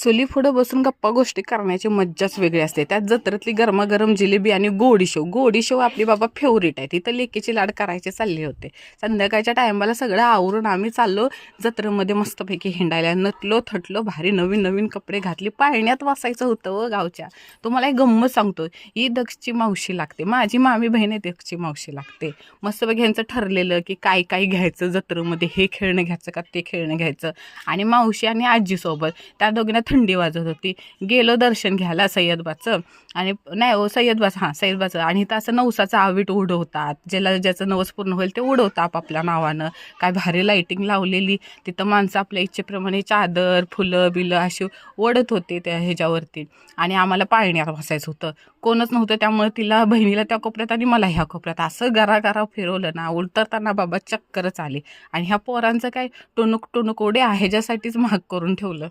चुली पुढं बसून गप्पा गोष्टी करण्याची मज्जाच वेगळी असते. त्यात जत्रेतली गरमागरम जिलेबी आणि गोडी शेव आपली बाबा फेवरेट आहे. तिथं लेकीची लाड करायचे चालले होते. संध्याकाळच्या टायमाला सगळं आवरून आम्ही चाललो जत्रेमध्ये मस्तपैकी हिंडायला. नटलो थटलो, भारी नवीन नवीन कपडे घातली, पाळण्यात वासायचं होतं व गावच्या. तुम्हाला एक गंमत सांगतो, ही दक्षची मावशी लागते, माझी मामी बहीण आहे दक्षची मावशी लागते. मस्तपैकी ह्यांचं ठरलेलं की काय काय घ्यायचं जत्रेमध्ये, हे खेळणं घ्यायचं का ते खेळणं घ्यायचं. आणि मावशी आणि आजीसोबत त्या दोघींना थंडी वाजत होती. गेलो दर्शन घ्यायला सय्यदबाचं, आणि नाही हो सय्यदबाचं. आणि इथं असं नवसाचं आवीट उडवतात, ज्याचं नवस पूर्ण होईल ते उडवतं आपापल्या नावानं. काय भारी लाईटिंग लावलेली, तिथं माणसं आपल्या इच्छेप्रमाणे चादर फुलं बिलं अशी ओढत होते त्या ह्याच्यावरती. आणि आम्हाला पाळण्यात बसायचं होतं, कोणच नव्हतं. त्यामुळे तिला बहिणीला त्या कोपऱ्यात आणि मला ह्या कोपऱ्यात असं गरा फिरवलं ना, उलटताना बाबा चक्करच आली. आणि ह्या पोरांचं काय टुणूक उड्या ह्याच्यासाठीच महाग करून ठेवलं.